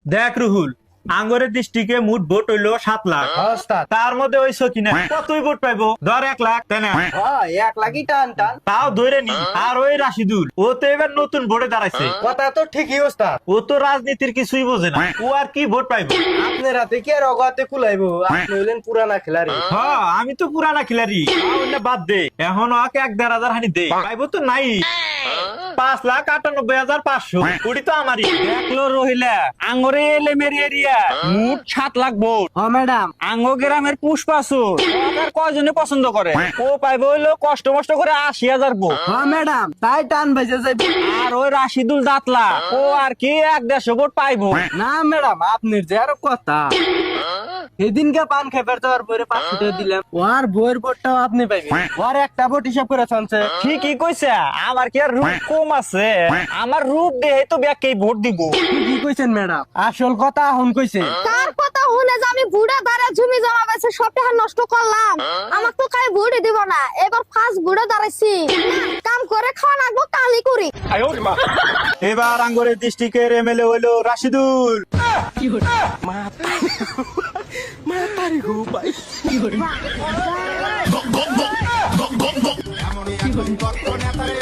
দেখ রুহুল, আঙ্গরের দৃষ্টিকে মোট ভোট হইলো 7 লাখ। ওস্তাদ তার মধ্যে ওই সকিনা কতই ভোট পাইবো? ধর 1 লাখ, তাই না? হ্যাঁ 1 লাখই টান টান। তাও ধরে নি। আর ওই রাশিদুল, ও তো এবার নতুন ভোটে দাঁড়াইছে। কথা তো ঠিকই ওস্তাদ। ও তো রাজনীতির কিছুই বোঝে না, ও আর কি ভোট পাইবো? আপনার হাতে কি আর অগাতে কুলাইবো? আপনি হইলেন পুরানা খেলারি। হ্যাঁ, আমি তো পুরানা খিলাড়ি। বাদ দে, এখন ওকে 1-1.5 হাজার হানি দে, পাইবো তো নাই। 5,98,500 কোটি তো আমারই। দেখলো রহিলা, আঙ্গরে এলে মেরি এরিয়া মোট 7 লাখ ভোট। হ্যাঁ ম্যাডাম। আঙ্গ গ্রামের পুষ্পাসু কয়জনে পছন্দ করে? ও পাইবো হইলো কষ্ট মষ্ট করে 80,000 ভোট। হ্যাঁ ম্যাডাম, তাই টান বাজে যাইবে। আর ওই রাশিদুল দাতলা, ও আর কি 1-150 ভোট পাইবো। না ম্যাডাম, আপনার যে আরো কথা। সেদিনকে পান খেপার যাওয়ার পরে 500 টাকা দিলাম, ওর বইয়ের ভোটটাও আপনি পাইবেন। ওর একটা ভোট হিসাব করে চলছে। ঠিকই কইছে, আমার কি আর রূপ কম আছে? আমার রূপ দেহে তো ব্যাকেই ভোট দিব। কি কইছেন ম্যাডাম? আসল কথা এখন কইছে। কার কথা শুনে যে আমি বুড়া দাঁড়া জমি জমা বেছে সব টাকা নষ্ট করলাম, আমাকে তো কাই ভোট দিব না। এবার ফার্স্ট বুড়া দাঁড়াইছি, কাম করে খাওয়া লাগবো, কালি করি। এবার আঙ্গরের ডিস্ট্রিক্টের এমএলএ হইলো রাশিদুল। এমনই একজন তৎপর নেতারে